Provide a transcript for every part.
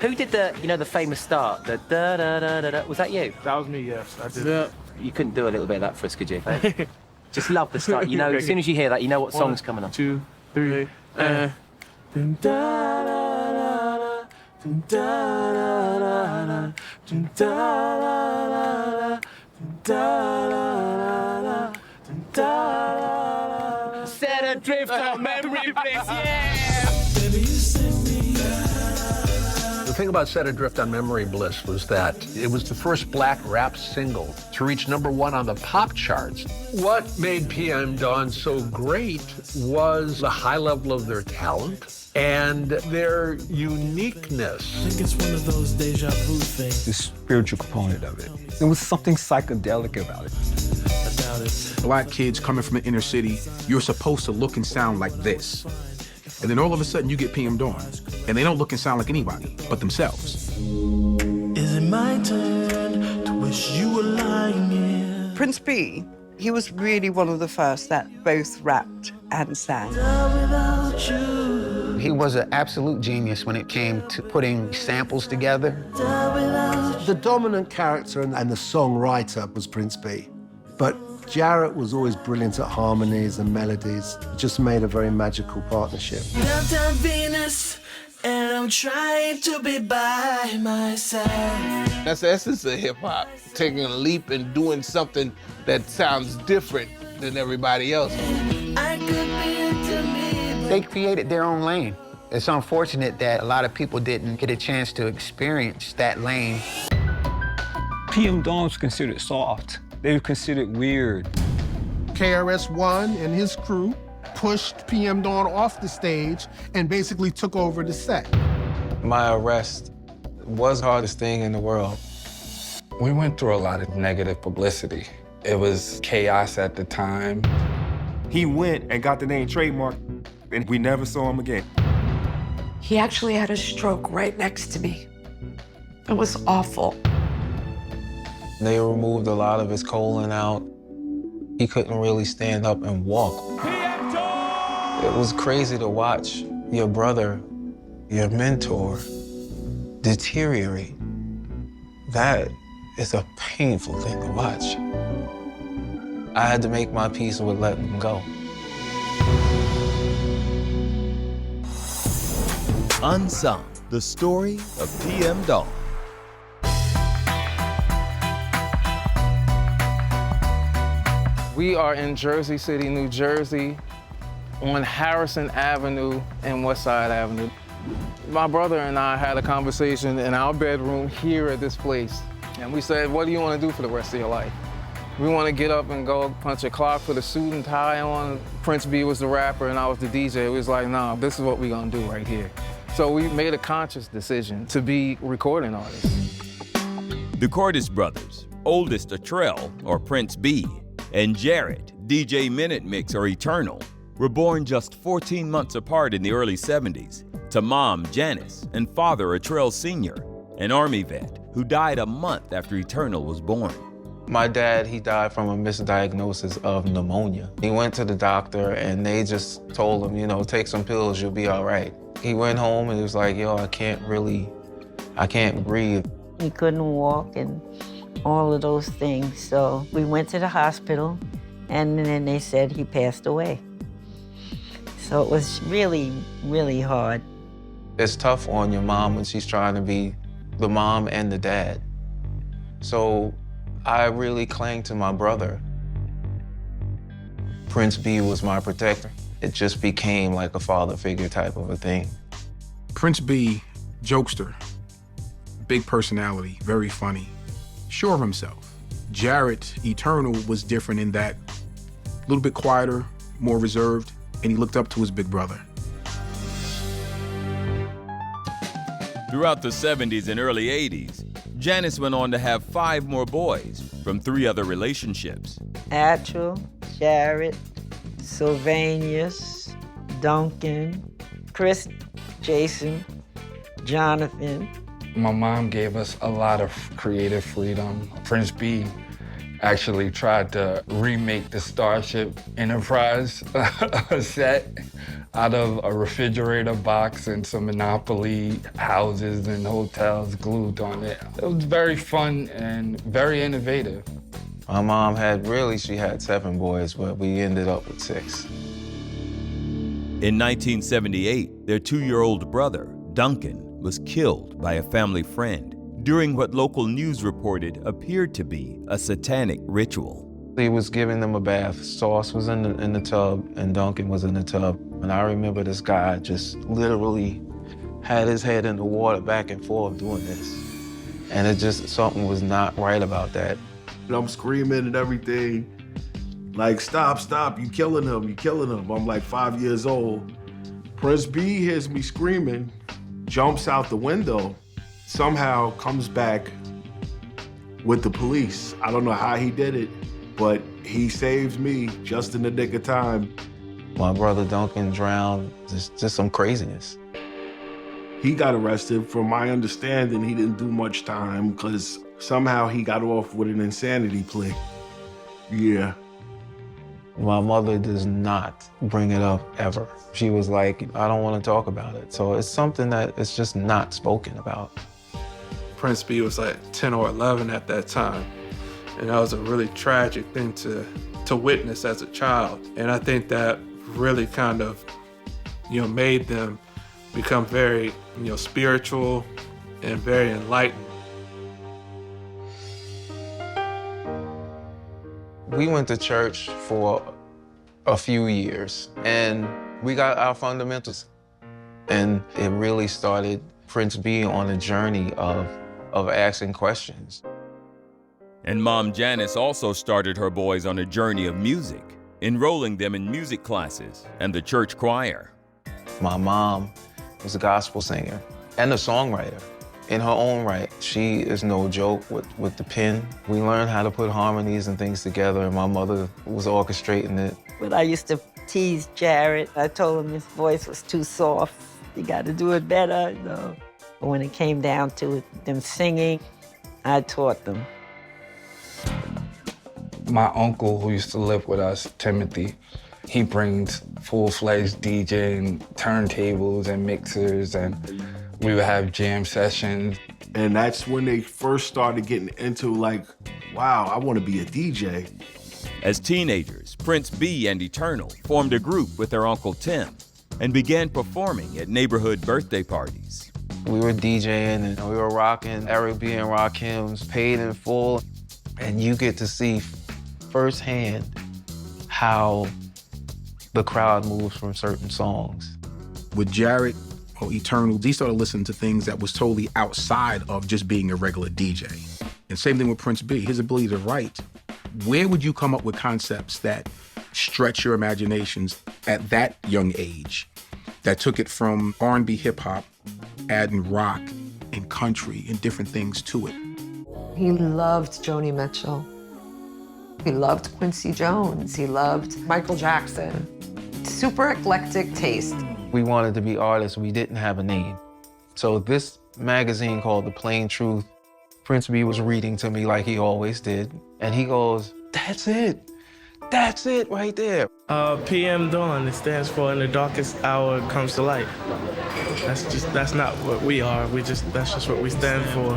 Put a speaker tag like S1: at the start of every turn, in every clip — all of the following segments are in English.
S1: Who did the famous start? The da-da-da-da-da. Was that you?
S2: That was me, yes. I did.
S3: Yeah.
S1: You couldn't do a little bit of that for us, could you? Just love the start. You know, as soon as you hear that, you know what song's coming on.
S2: 2, 3. Dun, da-da-da-da, dun, da-da-da-da, dun, da-da-da-da, dun, da-da-da-da, dun, da-da-da-da.
S1: Set adrift on memory bliss, yeah!
S4: The thing about Set Adrift on Memory Bliss was that it was the first black rap single to reach #1 on the pop charts. What made PM Dawn so great was the high level of their talent and their uniqueness.
S5: I think it's one of those deja vu things.
S6: The spiritual component of it. There was something psychedelic about it.
S5: I doubt it.
S7: Black kids coming from the inner city, you're supposed to look and sound like this. And then all of a sudden you get PM Dawn, and they don't look and sound like anybody but themselves.
S5: Is it my turn to wish you were lying here?
S8: Prince B, he was really one of the first that both rapped and sang.
S5: Without you,
S9: He was an absolute genius when it came to putting samples together.
S10: The dominant character and the songwriter was Prince B. But Jarrett was always brilliant at harmonies and melodies. It just made a very magical partnership.
S5: downtown Venus, and I'm trying to be by myself.
S3: That's the essence of hip-hop, taking a leap and doing something that sounds different than everybody else.
S5: I could be into me.
S9: They created their own lane. It's unfortunate that a lot of people didn't get a chance to experience that lane.
S6: PM Dawn was considered soft. They were considered weird.
S11: KRS-One and his crew pushed PM Dawn off the stage and basically took over the set.
S12: My arrest was the hardest thing in the world. We went through a lot of negative publicity. It was chaos at the time.
S2: He went and got the name trademarked, and we never saw him again.
S13: He actually had a stroke right next to me. It was awful.
S12: They removed a lot of his colon out. He couldn't really stand up and walk. It was crazy to watch your brother, your mentor, deteriorate. That is a painful thing to watch. I had to make my peace with letting him go.
S14: Unsung, the story of PM Dawn.
S12: We are in Jersey City, New Jersey, on Harrison Avenue and Westside Avenue. My brother and I had a conversation in our bedroom here at this place. And we said, what do you want to do for the rest of your life? We want to get up and go punch a clock, put a suit and tie on. Prince B was the rapper and I was the DJ. We was like, nah, this is what we're going to do right here. So we made a conscious decision to be recording artists.
S15: The Cordis brothers, oldest Atrell, or Prince B, and Jarrett, DJ Minute Mix, or Eternal, were born just 14 months apart in the early 70s to mom, Janice, and father, Atrell Sr., an Army vet who died a month after Eternal was born.
S12: My dad, he died from a misdiagnosis of pneumonia. He went to the doctor and they just told him, you know, take some pills, you'll be all right. He went home and he was like, yo, I can't breathe.
S8: He couldn't walk and all of those things. So we went to the hospital and then they said he passed away. So it was really, really hard.
S12: It's tough on your mom when she's trying to be the mom and the dad. So I really clung to my brother. Prince B was my protector. It just became like a father figure type of a thing.
S7: Prince B, jokester, big personality, very funny, sure of himself. Jarrett, Eternal, was different in that a little bit quieter, more reserved, and he looked up to his big brother.
S15: Throughout the 70s and early 80s, Janice went on to have 5 more boys from 3 other relationships.
S8: Atrell, Jarrett, Sylvanus, Duncan, Chris, Jason, Jonathan.
S12: My mom gave us a lot of creative freedom. Prince B actually tried to remake the Starship Enterprise set.
S16: out of a refrigerator box and some Monopoly houses and hotels glued on it. It was very fun and very innovative.
S17: My mom she had 7 boys, but we ended up with 6.
S15: In 1978, their 2-year-old brother, Duncan, was killed by a family friend during what local news reported appeared to be a satanic ritual.
S17: He was giving them a bath. Sauce was in the tub, and Duncan was in the tub. And I remember this guy just literally had his head in the water back and forth doing this. And it just, something was not right about that.
S18: I'm screaming and everything. Like, stop, you killing him, you killing him. I'm like 5 years old. Prince B hears me screaming, jumps out the window, somehow comes back with the police. I don't know how he did it, but he saved me just in the nick of time.
S17: My brother Duncan drowned, just some craziness.
S18: He got arrested. From my understanding, he didn't do much time because somehow he got off with an insanity plea. Yeah.
S17: My mother does not bring it up ever. She was like, I don't want to talk about it. So it's something that it's just not spoken about.
S7: Prince B was like 10 or 11 at that time. And that was a really tragic thing to witness as a child. And I think that really kind of, made them become very, spiritual and very enlightened.
S17: We went to church for a few years, and we got our fundamentals. And it really started Prince B on a journey of asking questions.
S15: And Mom Janice also started her boys on a journey of music, enrolling them in music classes and the church choir.
S17: My mom was a gospel singer and a songwriter. In her own right, she is no joke with the pen. We learned how to put harmonies and things together, and my mother was orchestrating it.
S8: But I used to tease Jared. I told him his voice was too soft. You got to do it better, But when it came down to them singing, I taught them.
S16: My uncle who used to live with us, Timothy, he brings full-fledged DJing turntables and mixers, and we would have jam sessions.
S18: And that's when they first started getting into like, wow, I want to be a DJ.
S15: As teenagers, Prince B and Eternal formed a group with their Uncle Tim and began performing at neighborhood birthday parties.
S17: We were DJing and we were rocking Arabian rock hymns, paid in full. And you get to see firsthand how the crowd moves from certain songs.
S7: With Jared or Eternal, he started listening to things that was totally outside of just being a regular DJ. And same thing with Prince B, his ability to write. Where would you come up with concepts that stretch your imaginations at that young age, that took it from R&B hip hop, adding rock and country and different things to it?
S13: He loved Joni Mitchell. He loved Quincy Jones. He loved Michael Jackson. Super eclectic taste.
S17: We wanted to be artists. We didn't have a name. So this magazine called The Plain Truth, Prince B was reading to me like he always did. And he goes, that's it. That's it right there.
S19: PM Dawn, it stands for In the Darkest Hour Comes to Light. That's not what we are. That's just what we stand for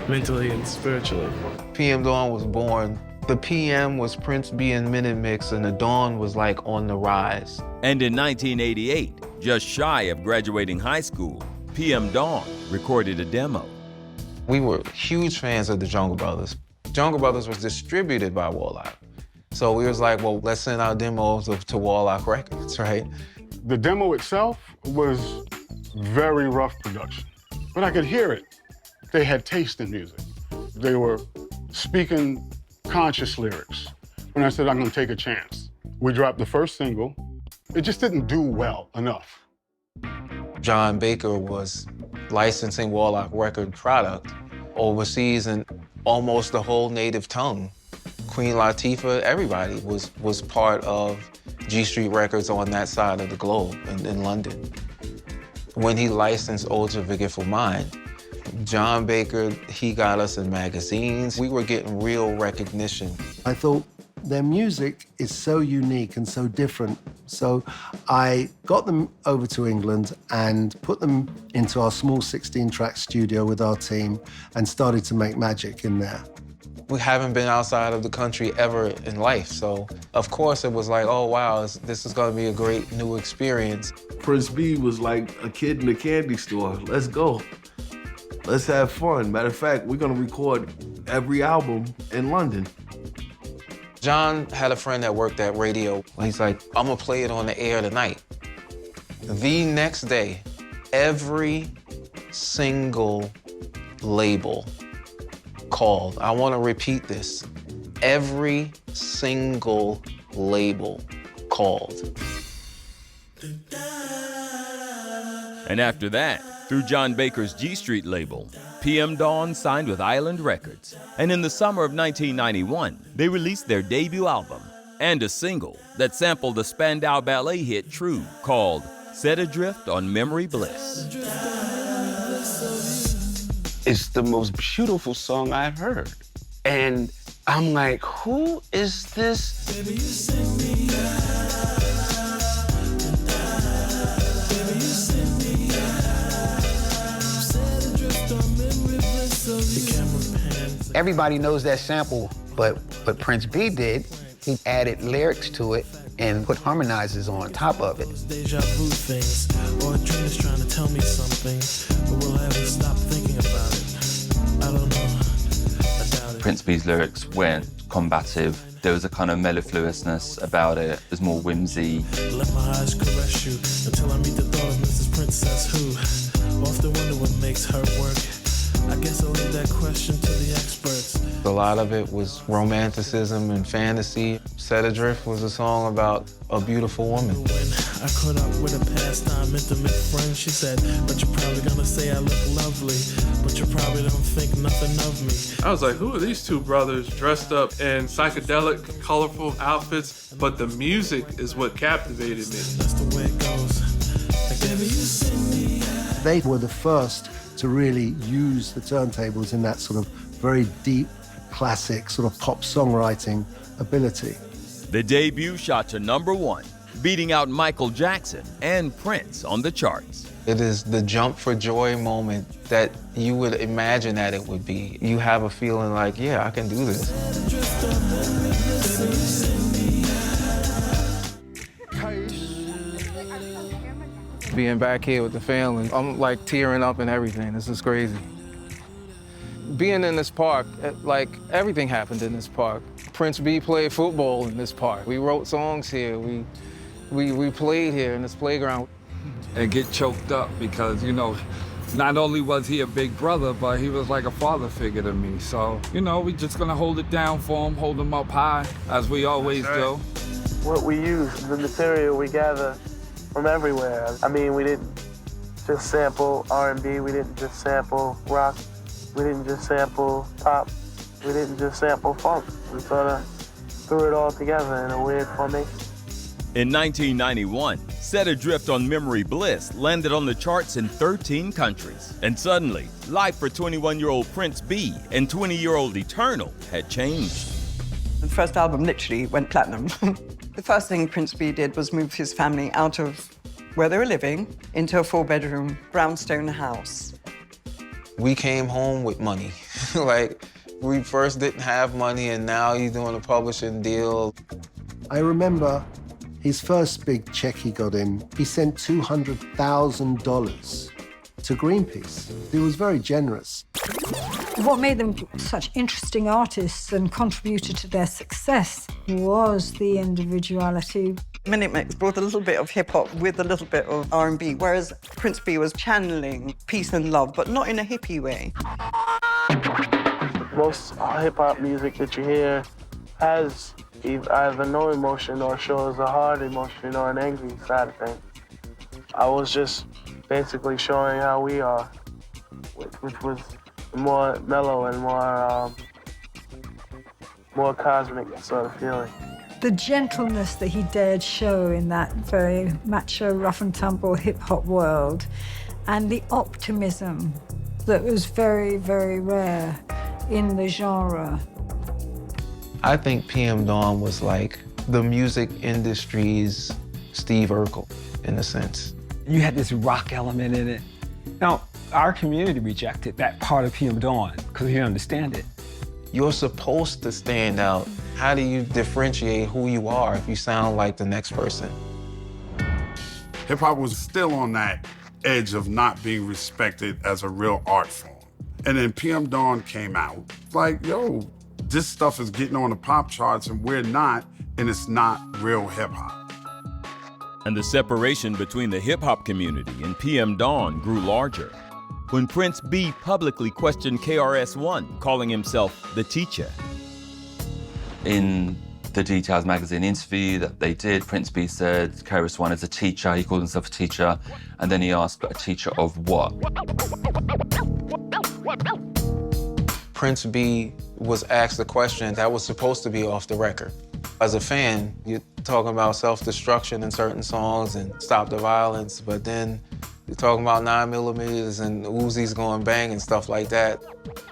S19: mentally and spiritually.
S17: PM Dawn was born. The PM was Prince B and Minute Mix, and the Dawn was like on the rise.
S15: And in 1988, just shy of graduating high school, PM Dawn recorded a demo.
S17: We were huge fans of the Jungle Brothers. Jungle Brothers was distributed by Warlock. So we was like, well, let's send our demos to Warlock Records, right?
S20: The demo itself was very rough production, but I could hear it. They had taste in music. They were speaking conscious lyrics. When I said, I'm gonna take a chance. We dropped the first single. It just didn't do well enough.
S17: John Baker was licensing Warlock record product overseas in almost the whole native tongue. Queen Latifah, everybody was part of G Street Records on that side of the globe in London. When he licensed Ode to a Forgetful Mind, John Baker, he got us in magazines. We were getting real recognition.
S10: I thought Their music is so unique and so different. So I got them over to England and put them into our small 16-track studio with our team and started to make magic in there.
S17: We haven't been outside of the country ever in life, so of course it was like, oh wow, this is gonna be a great new experience.
S18: Prince B was like a kid in a candy store. Let's go. Let's have fun. Matter of fact, we're gonna record every album in London.
S17: John had a friend that worked at radio. He's like, I'm gonna play it on the air tonight. The next day, every single label called. I wanna repeat this. Every single label called.
S15: And after that, through John Baker's G Street label, PM Dawn signed with Island Records. And in the summer of 1991, they released their debut album and a single that sampled the Spandau Ballet hit True, called Set Adrift on Memory Bliss.
S21: It's the most beautiful song I've heard. And I'm like, who is this?
S5: Baby, you send me Baby, you send me Set adrift on memory bliss of you. The camera pans.
S9: Everybody knows that sample, but what Prince B did, he added lyrics to it and put harmonizers on top of it.
S5: Deja vu things, or a dream is trying to tell me something, but will I ever stop thinking about it? I don't know. I doubt it.
S22: Prince B's lyrics weren't combative. There was a kind of mellifluousness about it. There's more whimsy.
S5: Let my eyes caress you until I meet the thought of Mrs. Princess who often wonder what makes her work. I guess I'll leave that question to the experts.
S17: A lot of it was romanticism and fantasy. Set Adrift was a song about a beautiful woman.
S5: When I caught up with a pastime intimate friend, she said, but you're probably gonna say I look lovely, but you probably don't think nothing of me.
S23: I was like, who are these two brothers dressed up in psychedelic, colorful outfits? But the music is what captivated me.
S5: That's the way it goes. Like, baby, you send me.
S10: They were the first to really use the turntables in that sort of very deep, classic sort of pop songwriting ability.
S15: The debut shot to #1, beating out Michael Jackson and Prince on the charts.
S17: It is the jump for joy moment that you would imagine that it would be. You have a feeling like, yeah, I can do this.
S12: Being back here with the family, I'm like tearing up and everything. This is crazy. Being in this park, like everything happened in this park. Prince B played football in this park. We wrote songs here. We played here in this playground.
S16: And get choked up because, you know, not only was he a big brother, but he was like a father figure to me. So, you know, we just gonna hold it down for him, hold him up high, as we always do.
S19: What we use, the material we gather from everywhere. I mean, we didn't just sample R&B, we didn't just sample rock, we didn't just sample pop, we didn't just sample funk. We sort of threw it all together in a weird formation.
S15: In 1991, Set Adrift on Memory Bliss landed on the charts in 13 countries. And suddenly, life for 21-year-old Prince B and 20-year-old Eternal had changed.
S24: The first album literally went platinum. The first thing Prince B did was move his family out of where they were living into a 4-bedroom brownstone house.
S17: We came home with money. Like, we first didn't have money and now he's doing a publishing deal.
S10: I remember his first big check he got in, he sent $200,000 to Greenpeace. He was very generous.
S25: What made them such interesting artists and contributed to their success was the individuality.
S24: Minute Mix brought a little bit of hip-hop with a little bit of R&B, whereas Prince B was channeling peace and love, but not in a hippie way.
S19: Most hip-hop music that you hear has either no emotion or shows a hard emotion or an angry side of things. I was just basically showing how we are, which was more mellow and more cosmic sort of feeling.
S25: The gentleness that he dared show in that very macho, rough and tumble hip-hop world, and the optimism that was very, very rare in the genre.
S17: I think PM Dawn was like the music industry's Steve Urkel, in a sense.
S1: You had this rock element in it. Now, our community rejected that part of PM Dawn because we didn't understand it.
S17: You're supposed to stand out. How do you differentiate who you are if you sound like the next person?
S20: Hip hop was still on that edge of not being respected as a real art form. And then PM Dawn came out, like, yo, this stuff is getting on the pop charts and we're not, and it's not real hip hop.
S15: And the separation between the hip hop community and PM Dawn grew larger when Prince B publicly questioned KRS-One, calling himself the teacher.
S22: In the Details magazine interview that they did, Prince B said KRS-One is a teacher, he called himself a teacher, and then he asked, but a teacher of what?
S17: Prince B was asked a question that was supposed to be off the record. As a fan, you're talking about self-destruction in certain songs and stop the violence, but then you're talking about 9mm and Uzis going bang and stuff like that.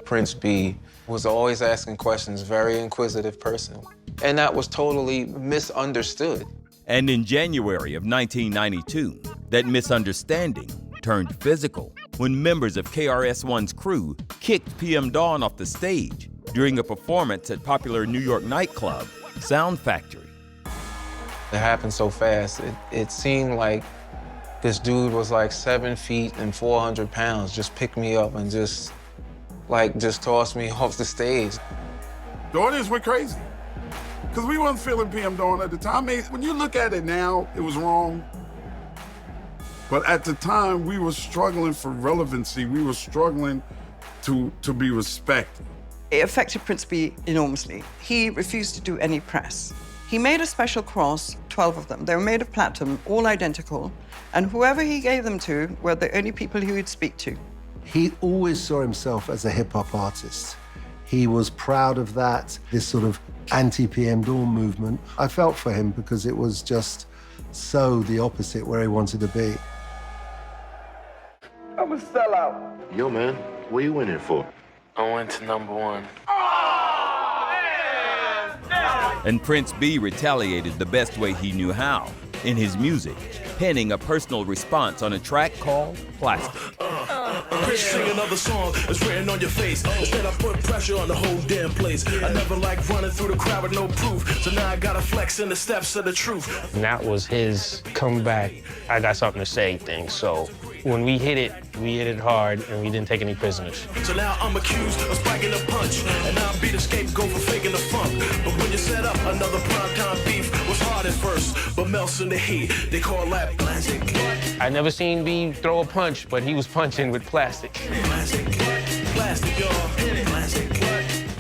S17: Prince B was always asking questions, very inquisitive person. And that was totally misunderstood.
S15: And in January of 1992, that misunderstanding turned physical when members of KRS-One's crew kicked PM Dawn off the stage during a performance at popular New York nightclub, Sound Factory.
S17: It happened so fast. It seemed like this dude was like 7 feet and 400 pounds, just picked me up and just tossed me off the stage.
S20: The audience went crazy, because we wasn't feeling PM Dawn at the time. I mean, when you look at it now, it was wrong. But at the time, we were struggling for relevancy. We were struggling to be respected.
S24: It affected Prince B enormously. He refused to do any press. He made a special cross, 12 of them. They were made of platinum, all identical, and whoever he gave them to were the only people he would speak to.
S10: He always saw himself as a hip-hop artist. He was proud of that, this sort of anti-PM Dawn movement. I felt for him because it was just so the opposite where he wanted to be.
S19: I'm a sellout.
S3: Yo, man, what you in here for?
S19: I went to #1.
S15: And Prince B retaliated the best way he knew how, in his music, penning a personal response on a track called Plastic.
S5: Chris sing another song that's written on your face. Instead I put pressure on the whole damn place. I never like running through the crowd with no proof. So now I gotta flex in the steps of the truth.
S4: And that was his comeback, I got something to say thing. So when we hit it hard and we didn't take any prisoners.
S5: So now I'm accused of spiking a punch. And I'll be the scapegoat for faking the funk. But when you set up another primetime beef, was hard at first, but melts in the heat. They call that plastic.
S4: I never seen B throw a punch, but he was punching with plastic.
S5: Plastic, y'all. Plastic.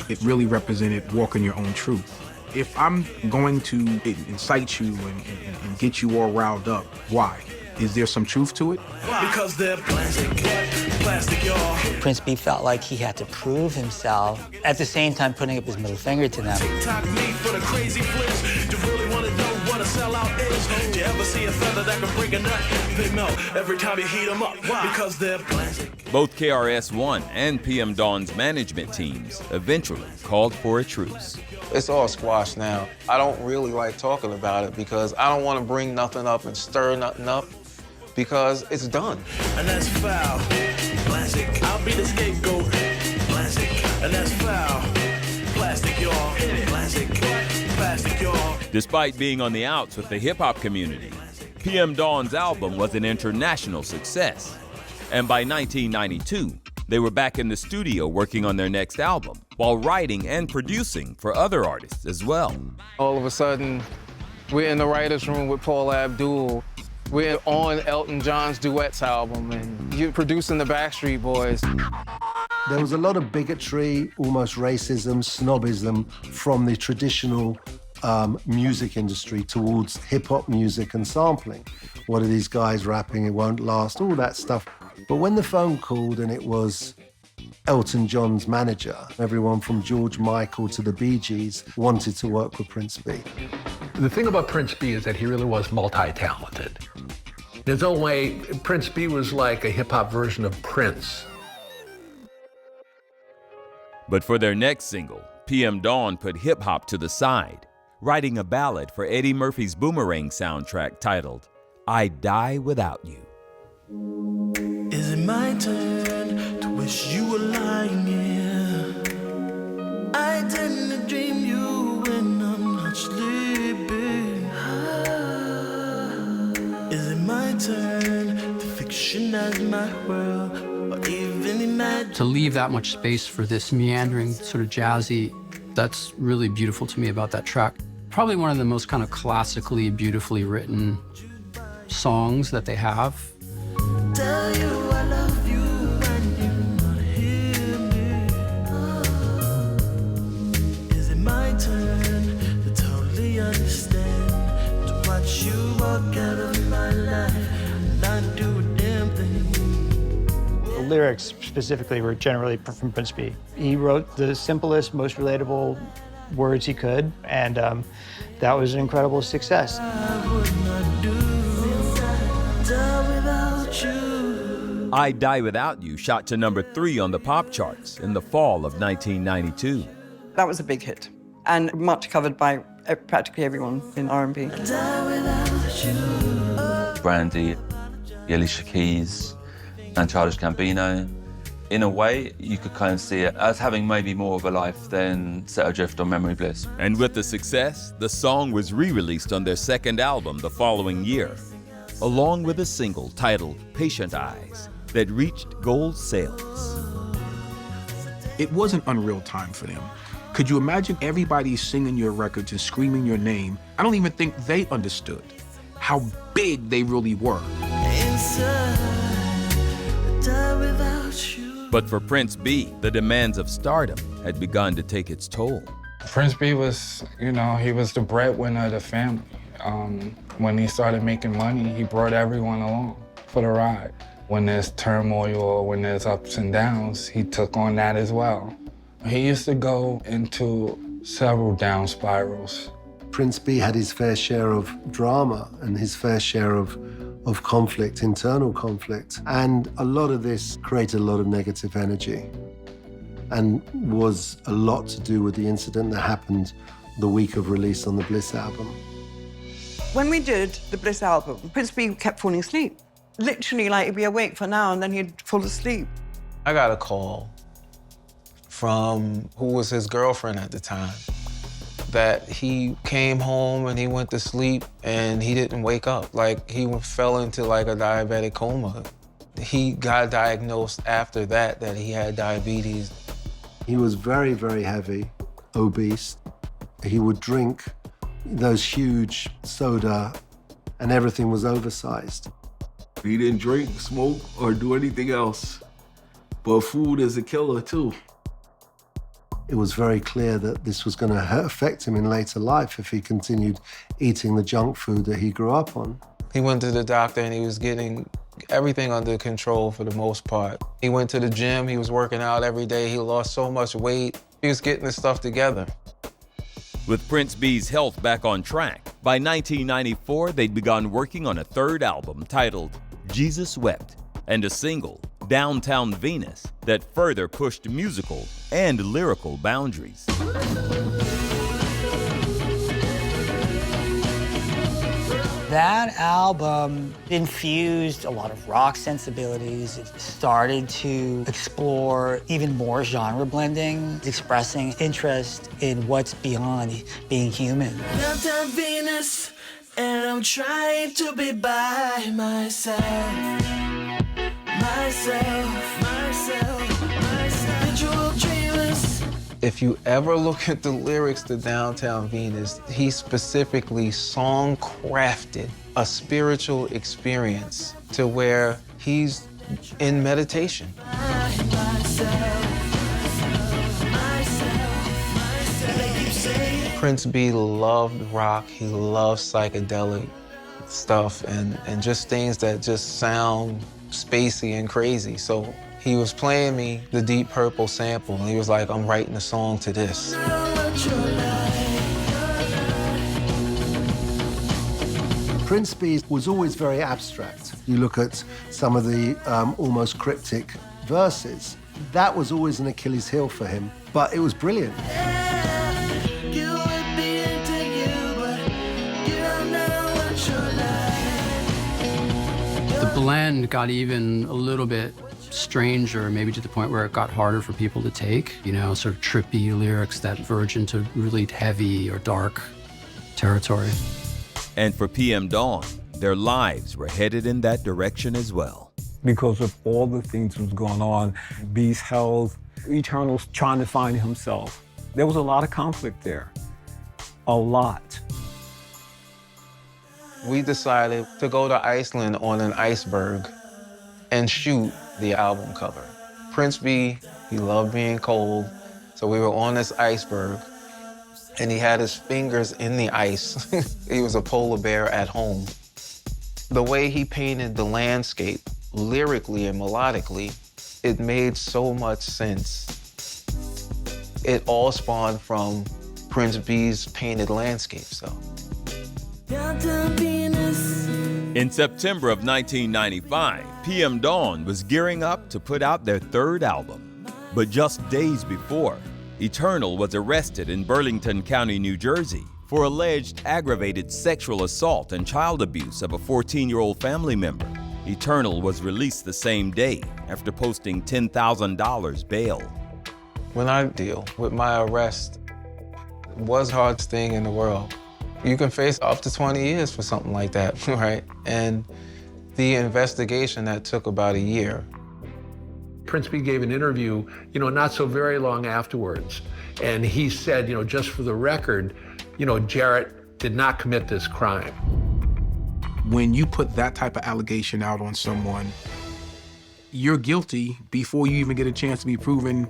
S7: It really represented walking your own truth. If I'm going to incite you and get you all riled up, why? Is there some truth to it?
S5: Because they're plastic, y'all.
S6: Prince B felt like he had to prove himself, at the same time putting up his middle finger to them.
S5: TikTok me for the crazy flips. You really want to know what a sellout is? Do you ever see a feather that can break a nut? They melt every time you heat them up. Why? Because they're plastic.
S15: Both KRS-One and PM Dawn's management teams eventually called for a truce.
S17: It's all squashed now. I don't really like talking about it because I don't want to bring nothing up and stir nothing up because it's done.
S5: And that's foul. Plastic. I'll be the scapegoat. Plastic. And that's foul. Plastic, y'all. Plastic. Plastic, y'all.
S15: Despite being on the outs with the hip-hop community, PM Dawn's album was an international success. And by 1992, they were back in the studio working on their next album, while writing and producing for other artists as well.
S12: All of a sudden, we're in the writer's room with Paul Abdul. We're on Elton John's Duets album, and you're producing the Backstreet Boys.
S10: There was a lot of bigotry, almost racism, snobism from the traditional music industry towards hip-hop music and sampling. What are these guys rapping? It won't last, all that stuff. But when the phone called and it was Elton John's manager, everyone from George Michael to the Bee Gees wanted to work with Prince B.
S11: The thing about Prince B is that he really was multi-talented. There's no way, Prince B was like a hip-hop version of Prince.
S15: But for their next single, PM Dawn put hip-hop to the side, writing a ballad for Eddie Murphy's Boomerang soundtrack titled, I Die Without You.
S5: Is it my turn to wish you were lying here? I tend to dream you when I'm not sleeping. Is it my turn to fictionize my world or even imagine?
S2: To leave that much space for this meandering, sort of jazzy, that's really beautiful to me about that track. Probably one of the most kind of classically, beautifully written songs that they have.
S5: Tell you I love you and you not hear me. Is it my turn to totally understand, to watch you walk out of my life and not do a damn thing?
S8: The lyrics specifically were generally from Prince B. He wrote the simplest, most relatable words he could, and that was an incredible success.
S15: I Die Without You shot to number 3 on the pop charts in the fall of 1992.
S24: That was a big hit, and much covered by practically everyone in R&B.
S22: Brandy, Alicia Keys, and Childish Gambino. In a way, you could kind of see it as having maybe more of a life than Set Adrift or Memory Bliss.
S15: And with the success, the song was re-released on their second album the following year, along with a single titled Patient Eyes that reached gold sales.
S7: It was an unreal time for them. Could you imagine everybody singing your records and screaming your name? I don't even think they understood how big they really were.
S15: But for Prince B, the demands of stardom had begun to take its toll.
S16: Prince B was, you know, he was the breadwinner of the family. When he started making money, he brought everyone along for the ride. When there's turmoil or when there's ups and downs, he took on that as well. He used to go into several down spirals.
S10: Prince B had his fair share of drama and his fair share of conflict, internal conflict. And a lot of this created a lot of negative energy and was a lot to do with the incident that happened the week of release on the Bliss album.
S24: When we did the Bliss album, Prince B kept falling asleep. Literally, like, he'd be awake for an hour and then he'd fall asleep.
S17: I got a call from who was his girlfriend at the time that he came home and he went to sleep and he didn't wake up. Like, he fell into like a diabetic coma. He got diagnosed after that he had diabetes.
S10: He was very, very heavy, obese. He would drink those huge soda and everything was oversized.
S13: He didn't drink, smoke, or do anything else. But food is a killer too.
S10: It was very clear that this was going to affect him in later life if he continued eating the junk food that he grew up on.
S17: He went to the doctor and he was getting everything under control for the most part. He went to the gym, he was working out every day, he lost so much weight, he was getting his stuff together.
S15: With Prince B's health back on track, by 1994 they'd begun working on a third album titled Jesus Wept and a single, Downtown Venus, that further pushed musical and lyrical boundaries.
S6: That album infused a lot of rock sensibilities. It started to explore even more genre blending, expressing interest in what's beyond being human.
S5: Downtown Venus, and I'm trying to be by myself. Visual dreamers.
S17: If you ever look at the lyrics to Downtown Venus, he specifically song-crafted a spiritual experience to where he's in meditation. Prince B loved rock, he loved psychedelic stuff and just things that just sound spacey and crazy. So he was playing me the Deep Purple sample, and he was like, I'm writing a song to this.
S10: Prince B was always very abstract. You look at some of the almost cryptic verses. That was always an Achilles heel for him, but it was brilliant.
S2: blend got even a little bit stranger, maybe to the point where it got harder for people to take, you know, sort of trippy lyrics that verge into really heavy or dark territory.
S15: And for PM Dawn, their lives were headed in that direction as well.
S1: Because of all the things that was going on, B's health, Eternal's trying to find himself. There was a lot of conflict there, a lot.
S17: We decided to go to Iceland on an iceberg and shoot the album cover. Prince B, he loved being cold, so we were on this iceberg, and he had his fingers in the ice. He was a polar bear at home. The way he painted the landscape, lyrically and melodically, it made so much sense. It all spawned from Prince B's painted landscape, so.
S15: In September of 1995, PM Dawn was gearing up to put out their third album. But just days before, Eternal was arrested in Burlington County, New Jersey, for alleged aggravated sexual assault and child abuse of a 14-year-old family member. Eternal was released the same day after posting $10,000 bail.
S17: When I deal with my arrest, it was the hardest thing in the world. You can face up to 20 years for something like that, right? And the investigation that took about a year.
S11: Prince B gave an interview, you know, not so very long afterwards. And he said, you know, just for the record, you know, Jarrett did not commit this crime.
S7: When you put that type of allegation out on someone, you're guilty before you even get a chance to be proven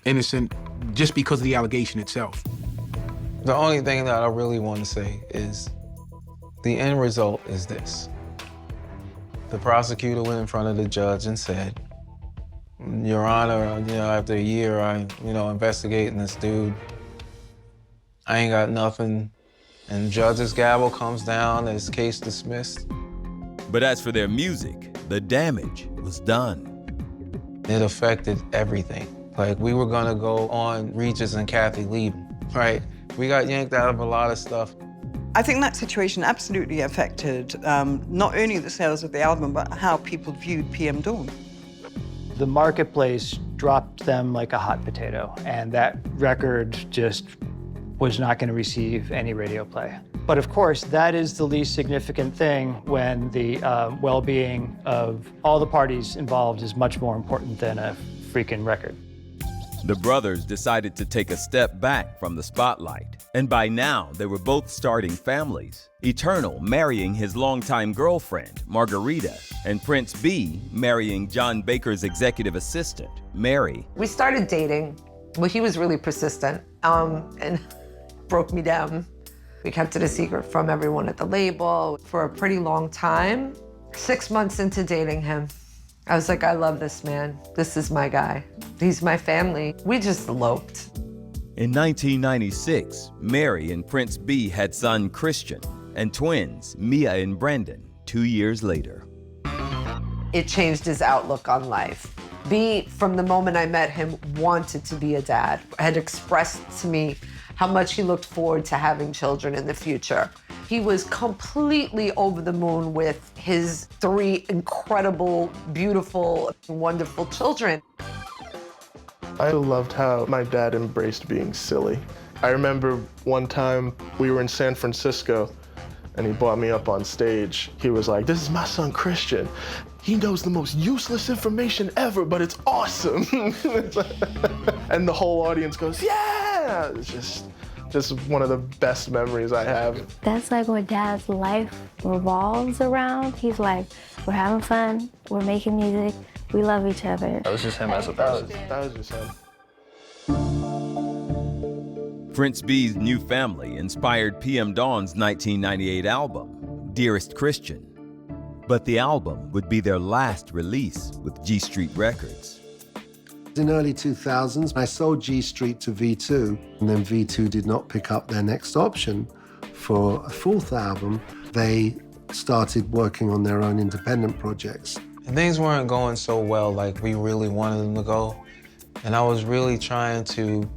S7: innocent just because of the allegation itself.
S17: The only thing that I really want to say is the end result is this. The prosecutor went in front of the judge and said, Your Honor, you know, after a year, investigating this dude, I ain't got nothing. And judge's gavel comes down, his case dismissed.
S15: But as for their music, the damage was done.
S17: It affected everything. Like, we were gonna go on Regis and Kathy Lee, right? We got yanked out of a lot of stuff.
S24: I think that situation absolutely affected not only the sales of the album, but how people viewed PM Dawn.
S8: The marketplace dropped them like a hot potato, and that record just was not going to receive any radio play. But of course, that is the least significant thing when the well-being of all the parties involved is much more important than a freaking record.
S15: The brothers decided to take a step back from the spotlight, and by now they were both starting families. Eternal marrying his longtime girlfriend, Margarita, and Prince B marrying John Baker's executive assistant, Mary.
S9: We started dating, but he was really persistent and broke me down. We kept it a secret from everyone at the label for a pretty long time. 6 months into dating him, I was like, I love this man. This is my guy. He's my family. We just eloped.
S15: In 1996, Mary and Prince B had son Christian and twins, Mia and Brandon, 2 years later.
S9: It changed his outlook on life. B, from the moment I met him, wanted to be a dad, had expressed to me how much he looked forward to having children in the future. He was completely over the moon with his 3 incredible, beautiful, wonderful children.
S14: I loved how my dad embraced being silly. I remember one time we were in San Francisco and he brought me up on stage. He was like, this is my son, Christian. He knows the most useless information ever, but it's awesome. And the whole audience goes, yeah! It's just one of the best memories I have.
S18: That's like what Dad's life revolves around. He's like, we're having fun, we're making music, we love each other.
S14: That was just him as a person. That was just him.
S15: Prince B's new family inspired PM Dawn's 1998 album, Dearest Christian. But the album would be their last release with G Street Records.
S10: In early 2000s, I sold G Street to V2, and then V2 did not pick up their next option for a 4th album. They started working on their own independent projects.
S17: And things weren't going so well like we really wanted them to go. And I was really trying to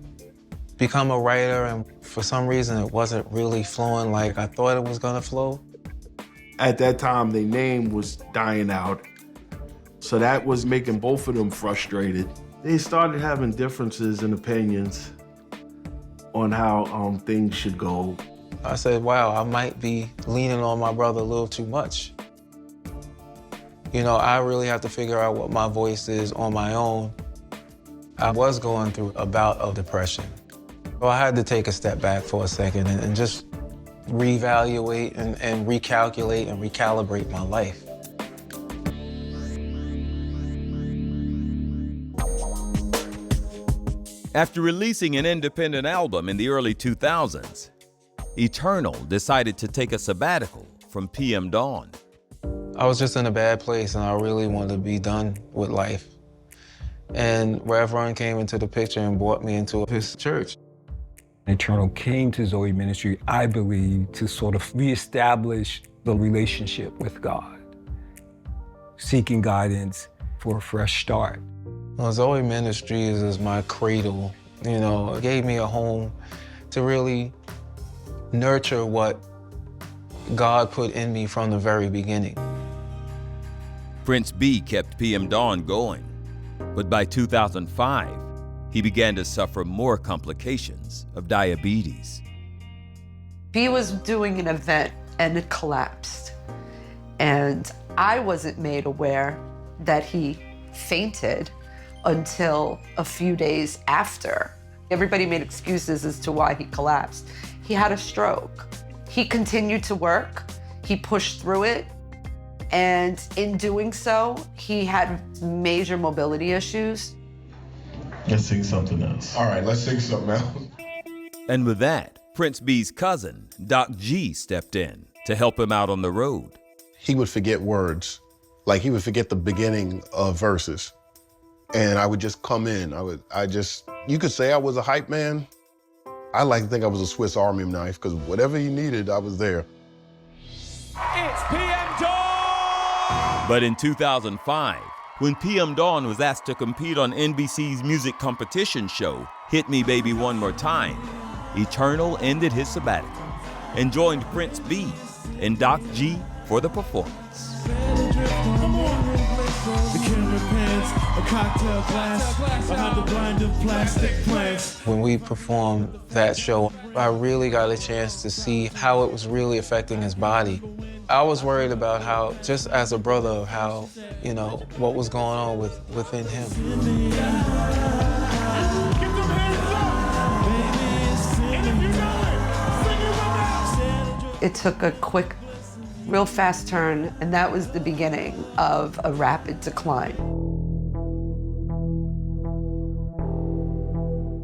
S17: become a writer, and for some reason it wasn't really flowing like I thought it was gonna flow.
S13: At that time, their name was dying out. So that was making both of them frustrated. They started having differences in opinions on how things should go.
S17: I said, wow, I might be leaning on my brother a little too much. You know, I really have to figure out what my voice is on my own. I was going through a bout of depression. So I had to take a step back for a second and just reevaluate and recalculate and recalibrate my life.
S15: After releasing an independent album in the early 2000s, Eternal decided to take a sabbatical from PM Dawn.
S17: I was just in a bad place and I really wanted to be done with life. And Reverend came into the picture and brought me into his church.
S1: Eternal came to Zoe Ministry, I believe, to sort of reestablish the relationship with God, seeking guidance for a fresh start.
S17: Well, Zoe Ministries is my cradle. You know, it gave me a home to really nurture what God put in me from the very beginning.
S15: Prince B kept PM Dawn going, but by 2005, he began to suffer more complications of diabetes.
S9: B was doing an event and it collapsed. And I wasn't made aware that he fainted until a few days after. Everybody made excuses as to why he collapsed. He had a stroke. He continued to work. He pushed through it. And in doing so, he had major mobility issues.
S3: Let's sing something else. All right, let's sing something else.
S15: And with that, Prince B's cousin, Doc G, stepped in to help him out on the road.
S3: He would forget words. Like he would forget the beginning of verses. And I would just come in. You could say I was a hype man. I like to think I was a Swiss Army knife because whatever he needed, I was there.
S15: It's PM Dawn! But in 2005, when PM Dawn was asked to compete on NBC's music competition show, Hit Me Baby One More Time, Eternal ended his sabbatical and joined Prince B and Doc G for the performance.
S17: When we performed that show, I really got a chance to see how it was really affecting his body. I was worried about how, just as a brother, how, you know, what was going on within him.
S9: It took a quick, real fast turn, and that was the beginning of a rapid decline.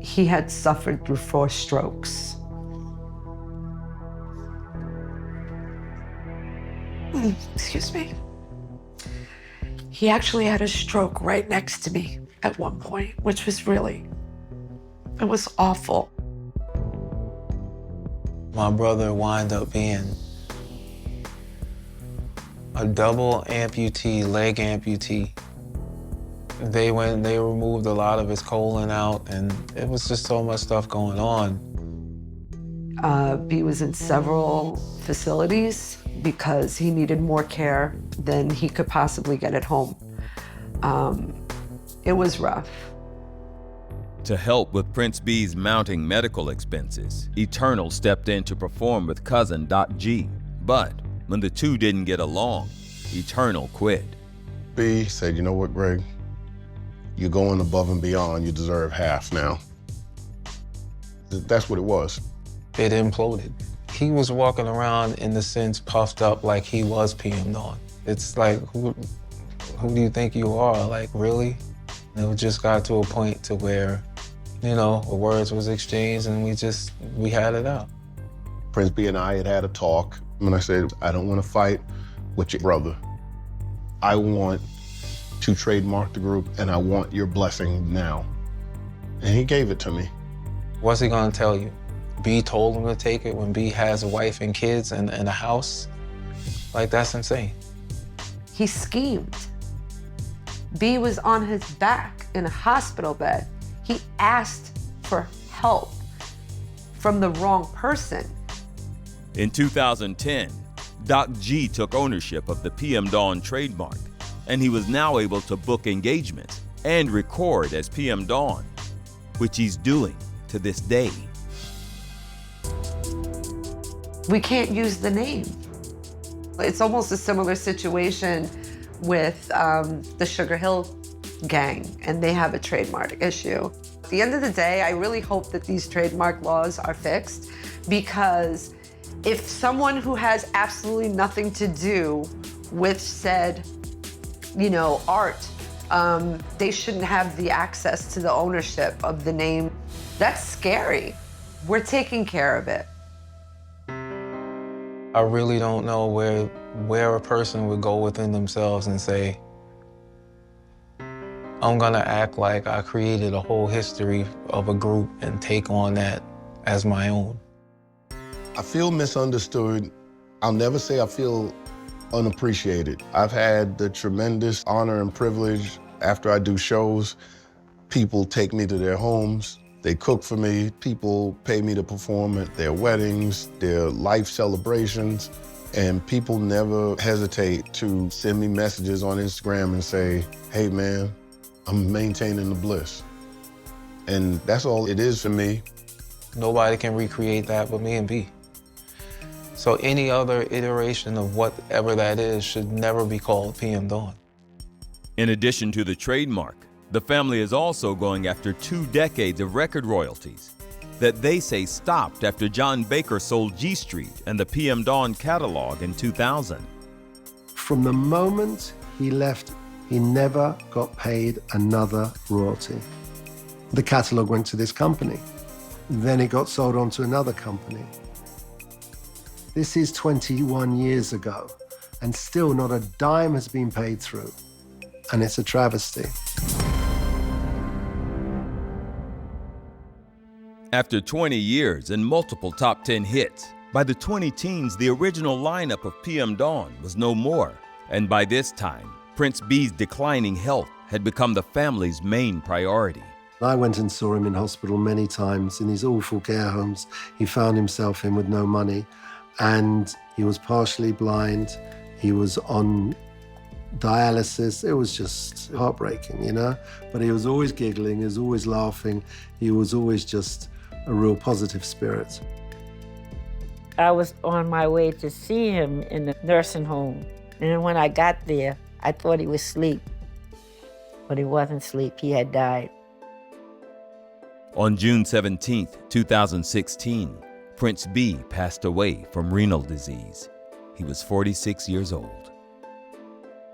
S9: He had suffered through 4 strokes. Excuse me. He actually had a stroke right next to me at one point, which was really, it was awful.
S17: My brother wound up being a double amputee, leg amputee. They removed a lot of his colon out, and it was just so much stuff going on.
S9: B was in several facilities because he needed more care than he could possibly get at home. It was rough.
S15: To help with Prince B's mounting medical expenses, Eternal stepped in to perform with cousin Doc G. But when the two didn't get along, Eternal quit.
S3: B said, you know what, Greg? You're going above and beyond. You deserve half now. That's what it was.
S17: It imploded. He was walking around, in the sense, puffed up like he was PM Dawn. It's like, who do you think you are? Like, really? And it just got to a point to where, you know, the words was exchanged and we had it out.
S3: Prince B and I had a talk, and I said, I don't want to fight with your brother. I want to trademark the group, and I want your blessing now. And he gave it to me.
S17: What's he gonna tell you? B told him to take it when B has a wife and kids and a house? Like, that's insane.
S9: He schemed. B was on his back in a hospital bed. He asked for help from the wrong person.
S15: In 2010, Doc G took ownership of the PM Dawn trademark and he was now able to book engagements and record as PM Dawn, which he's doing to this day.
S9: We can't use the name. It's almost a similar situation with the Sugar Hill Gang, and they have a trademark issue. At the end of the day, I really hope that these trademark laws are fixed, because if someone who has absolutely nothing to do with said, art, they shouldn't have the access to the ownership of the name. That's scary. We're taking care of it.
S17: I really don't know where a person would go within themselves and say, I'm gonna act like I created a whole history of a group and take on that as my own.
S3: I feel misunderstood. I'll never say I feel unappreciated. I've had the tremendous honor and privilege after I do shows. People take me to their homes. They cook for me. People pay me to perform at their weddings, their life celebrations. And people never hesitate to send me messages on Instagram and say, hey man, I'm maintaining the bliss. And that's all it is for me.
S17: Nobody can recreate that but me and B. So any other iteration of whatever that is should never be called PM Dawn.
S15: In addition to the trademark, the family is also going after 2 decades of record royalties that they say stopped after John Baker sold G Street and the PM Dawn catalog in 2000.
S10: From the moment he left, he never got paid another royalty. The catalog went to this company. Then it got sold on to another company. This is 21 years ago, and still not a dime has been paid through. And it's a travesty.
S15: After 20 years and multiple top 10 hits, by the 20-teens, the original lineup of PM Dawn was no more. And by this time, Prince B's declining health had become the family's main priority.
S10: I went and saw him in hospital many times in these awful care homes. He found himself in with no money, and he was partially blind. He was on dialysis. It was just heartbreaking, But he was always giggling, he was always laughing. He was always just a real positive spirit.
S19: I was on my way to see him in the nursing home. And when I got there, I thought he was asleep. But he wasn't asleep, he had died.
S15: On June 17, 2016, Prince B passed away from renal disease. He was 46 years old.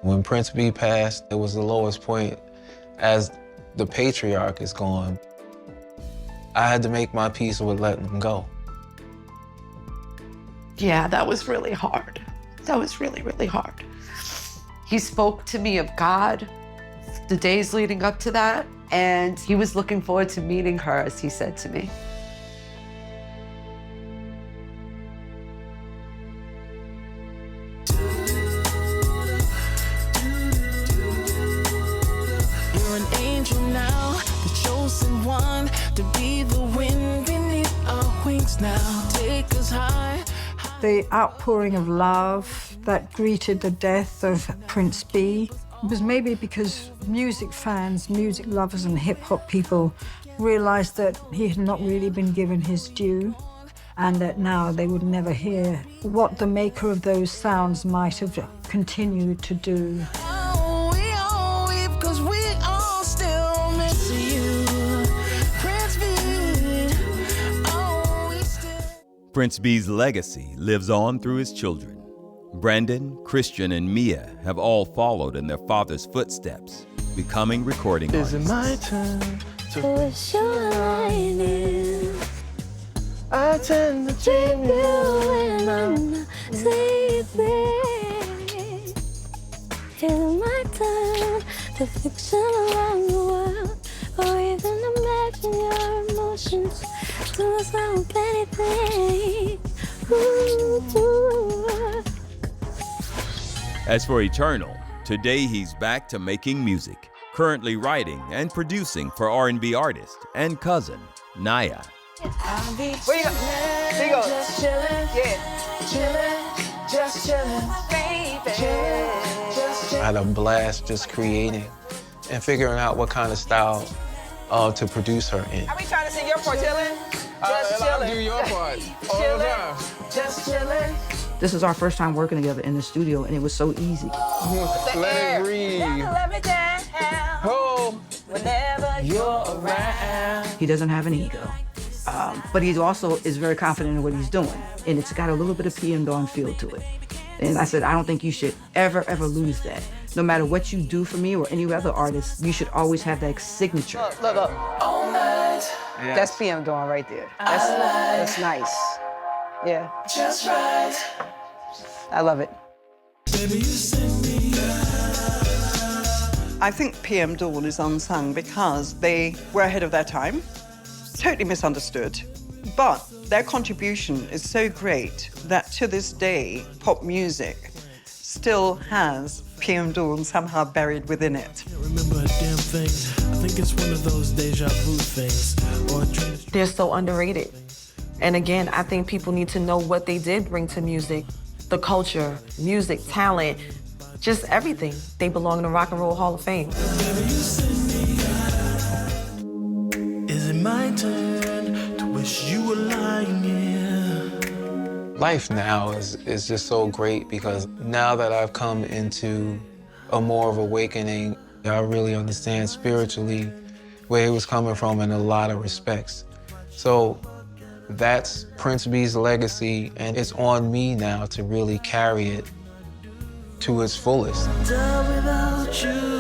S17: When Prince B passed, it was the lowest point. As the patriarch is gone, I had to make my peace with letting him go.
S9: Yeah, that was really hard. That was really, really hard. He spoke to me of God the days leading up to that, and he was looking forward to meeting her, as he said to me.
S5: You're an angel now, the chosen one, to be the wind beneath our wings now. Take us high.
S20: The outpouring of love that greeted the death of Prince B was maybe because music fans, music lovers, and hip-hop people realized that he had not really been given his due, and that now they would never hear what the maker of those sounds might have continued to do.
S15: Prince B's legacy lives on through his children. Brandon, Christian, and Mia have all followed in their father's footsteps, becoming recording artists.
S14: Is it my turn to
S18: wish you lightning?
S14: I tend to dream you
S18: when I'm not sleeping. Is it my turn to fiction around the world, or even imagine your emotions to a sound anything? Ooh.
S15: As for Eternal, today he's back to making music, currently writing and producing for R&B artist and cousin, Naya.
S5: Where you go? There you go. Just chillin', yeah. Chillin', just chillin', baby. Chillin', just chillin'.
S17: I had a blast just creating and figuring out what kind of style to produce her in.
S4: Are we trying to sing your part, chillin'? Just chillin'.
S17: I'll do your part all the time.
S4: Just chillin'.
S12: This is our first time working together in the studio, and it was so easy.
S17: Let it breathe.
S4: Let me down.
S17: Oh.
S4: Whenever you're around.
S12: He doesn't have an ego, but he also is very confident in what he's doing, and it's got a little bit of PM Dawn feel to it. And I said, I don't think you should ever lose that. No matter what you do for me or any other artist, you should always have that signature.
S4: Look. All night.
S17: Yeah.
S4: That's PM Dawn right there. That's nice. Yeah. Just right. I love it.
S24: I think PM Dawn is unsung because they were ahead of their time, totally misunderstood, but their contribution is so great that to this day, pop music still has PM Dawn somehow buried within it.
S5: Remember a damn thing. I think it's one of those deja vu things.
S21: They're so underrated. And again, I think people need to know what they did bring to music. The culture, music, talent, just everything. They belong in the Rock and Roll Hall of Fame.
S5: Is it my turn to wish you were lying here?
S17: Life now is just so great because now that I've come into a more of awakening, I really understand spiritually where he was coming from in a lot of respects. So that's Prince B's legacy, and it's on me now to really carry it to its fullest.
S5: Down without you.